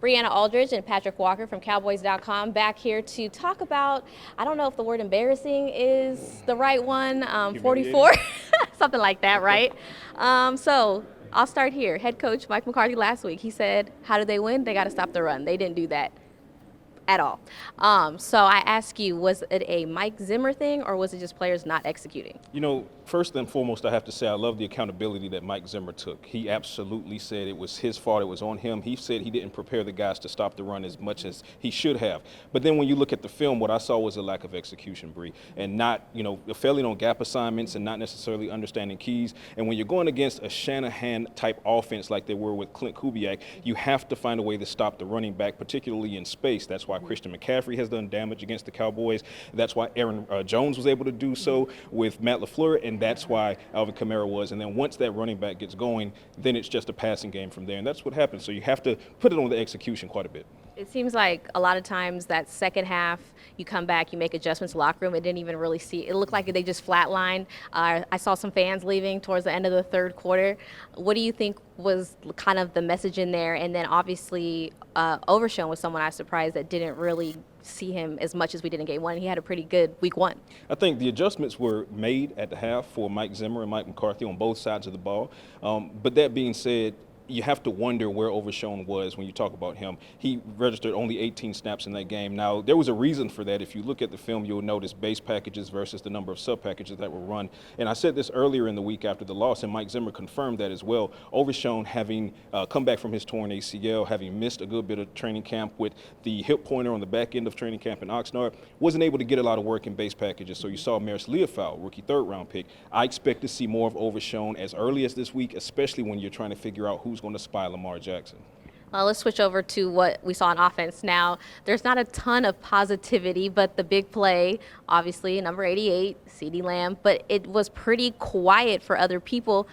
Briana Aldridge and Patrik Walker from Cowboys.com back here to talk about, I don't know if the word embarrassing is the right one, 44, something like that, right? So I'll start here. Head coach Mike McCarthy last week, he said, how do they win? They got to stop the run. They didn't do that at all. So I ask you, was it a Mike Zimmer thing or was it just players not executing? You know, first and foremost, I have to say I love the accountability that Mike Zimmer took. He absolutely said it was his fault, it was on him. He said he didn't prepare the guys to stop the run as much as he should have. But then when you look at the film, what I saw was a lack of execution, Bree, and not, failing on gap assignments and not necessarily understanding keys. And when you're going against a Shanahan-type offense like they were with Clint Kubiak, you have to find a way to stop the running back, particularly in space. That's why Christian McCaffrey has done damage against the Cowboys. That's why Aaron Jones was able to do so with Matt LaFleur, and that's why Alvin Kamara was. And then once that running back gets going, then it's just a passing game from there, and that's what happens. So you have to put it on the execution quite a bit. It seems like a lot of times that second half, you come back, you make adjustments, locker room, it didn't even really see. It looked like they just flatlined. I saw some fans leaving towards the end of the third quarter. What do you think was kind of the message in there? And then obviously Overshown was someone I was surprised that didn't really see him as much as we did in game one. He had a pretty good week one. I think the adjustments were made at the half for Mike Zimmer and Mike McCarthy on both sides of the ball. But that being said, you have to wonder where Overshown was when you talk about him. He registered only 18 snaps in that game. Now, there was a reason for that. If you look at the film, you'll notice base packages versus the number of sub packages that were run. And I said this earlier in the week after the loss, and Mike Zimmer confirmed that as well. Overshown, having come back from his torn ACL, having missed a good bit of training camp with the hip pointer on the back end of training camp in Oxnard, wasn't able to get a lot of work in base packages. So you saw Maris Leofow, rookie third-round pick. I expect to see more of Overshown as early as this week, especially when you're trying to figure out who's going to spy Lamar Jackson. Let's switch over to what we saw on offense. Now, there's not a ton of positivity, but the big play, obviously, number 88, CeeDee Lamb, but it was pretty quiet for other people.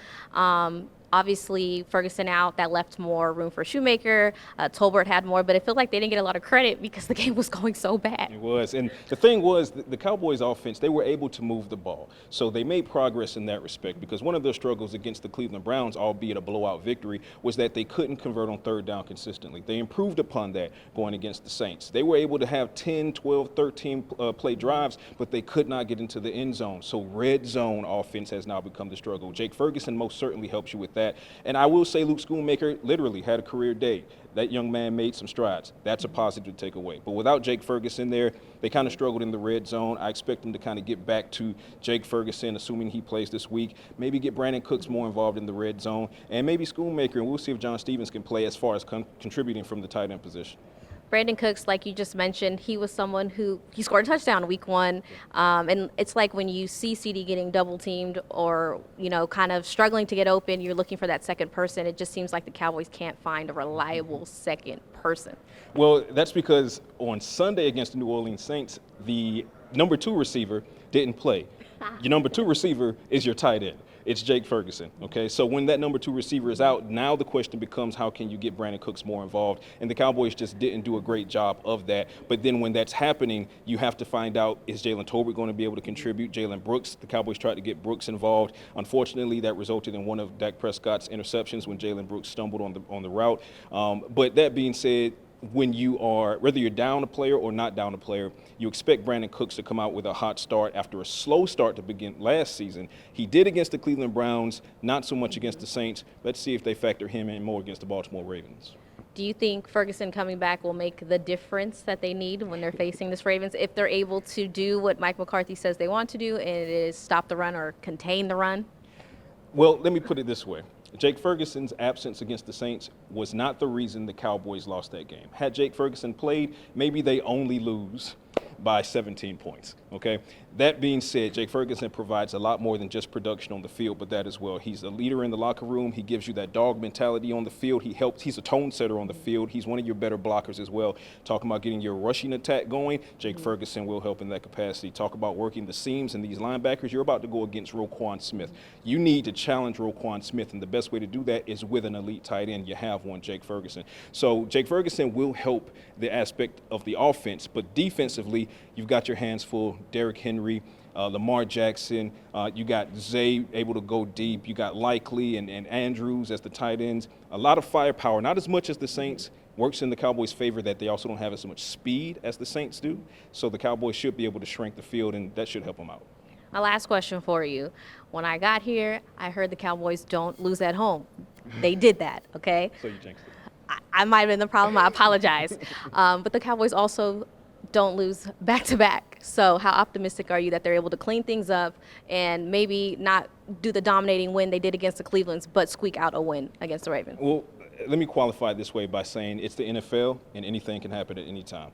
Obviously, Ferguson out, that left more room for Shoemaker. Tolbert had more, but it felt like they didn't get a lot of credit because the game was going so bad. It was, and the thing was, the Cowboys offense, they were able to move the ball. So they made progress in that respect because one of their struggles against the Cleveland Browns, albeit a blowout victory, was that they couldn't convert on third down consistently. They improved upon that going against the Saints. They were able to have 10, 12, 13 play drives, but they could not get into the end zone. So red zone offense has now become the struggle. Jake Ferguson most certainly helps you with that. And I will say Luke Schoonmaker literally had a career day. That young man made some strides. That's a positive to take away. But without Jake Ferguson there, they kind of struggled in the red zone. I expect them to kind of get back to Jake Ferguson, assuming he plays this week. Maybe get Brandon Cooks more involved in the red zone. And maybe Schoonmaker, and we'll see if John Stevens can play as far as contributing from the tight end position. Brandon Cooks, like you just mentioned, he was someone who he scored a touchdown week one. And it's like when you see CD getting double teamed or, kind of struggling to get open, you're looking for that second person. It just seems like the Cowboys can't find a reliable second person. Well, that's because on Sunday against the New Orleans Saints, the number 2 receiver didn't play. Your number 2 receiver is your tight end. It's Jake Ferguson, okay? So when that number 2 receiver is out, now the question becomes how can you get Brandon Cooks more involved? And the Cowboys just didn't do a great job of that. But then when that's happening, you have to find out, is Jalen Tolbert going to be able to contribute? Jalen Brooks, the Cowboys tried to get Brooks involved. Unfortunately, that resulted in one of Dak Prescott's interceptions when Jalen Brooks stumbled on the route. But that being said, when you are, whether you're down a player or not down a player, you expect Brandon Cooks to come out with a hot start after a slow start to begin last season. He did against the Cleveland Browns, not so much against the Saints. Let's see if they factor him in more against the Baltimore Ravens. Do you think Ferguson coming back will make the difference that they need when they're facing this Ravens, if they're able to do what Mike McCarthy says they want to do, and it is stop the run or contain the run? Well, let me put it this way. Jake Ferguson's absence against the Saints was not the reason the Cowboys lost that game. Had Jake Ferguson played, maybe they only lose by 17 points, okay? That being said, Jake Ferguson provides a lot more than just production on the field, but that as well. He's a leader in the locker room. He gives you that dog mentality on the field. He's a tone setter on the field. He's one of your better blockers as well. Talking about getting your rushing attack going, Jake Ferguson will help in that capacity. Talk about working the seams and these linebackers. You're about to go against Roquan Smith. You need to challenge Roquan Smith, and the best way to do that is with an elite tight end. You have one, Jake Ferguson. So Jake Ferguson will help the aspect of the offense, but defensively, you've got your hands full. Derrick Henry, Lamar Jackson, you got Zay able to go deep. You got Likely and Andrews as the tight ends. A lot of firepower, not as much as the Saints, works in the Cowboys' favor that they also don't have as much speed as the Saints do. So the Cowboys should be able to shrink the field, and that should help them out. My last question for you. When I got here, I heard the Cowboys don't lose at home. They did that, okay? So you jinxed it. I might have been the problem. I apologize. But the Cowboys also don't lose back-to-back. So how optimistic are you that they're able to clean things up and maybe not do the dominating win they did against the Clevelands, but squeak out a win against the Ravens? Well, let me qualify it this way by saying it's the NFL and anything can happen at any time.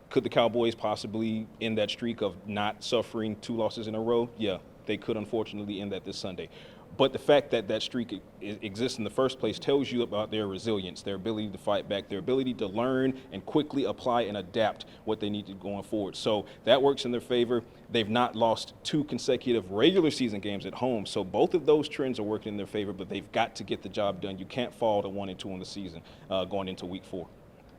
Could the Cowboys possibly end that streak of not suffering 2 losses in a row? Yeah, they could unfortunately end that this Sunday. But the fact that that streak exists in the first place tells you about their resilience, their ability to fight back, their ability to learn and quickly apply and adapt what they need to going forward. So that works in their favor. They've not lost 2 consecutive regular season games at home. So both of those trends are working in their favor, but they've got to get the job done. You can't fall to 1-2 in the season going into week 4.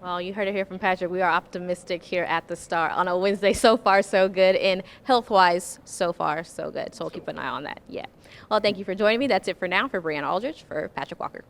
Well, you heard it here from Patrik. We are optimistic here at the Star on a Wednesday. So far, so good. And health-wise, so far, so good. So we'll keep an eye on that. Yeah. Well, thank you for joining me. That's it for now. For Briana Aldridge, for Patrik Walker.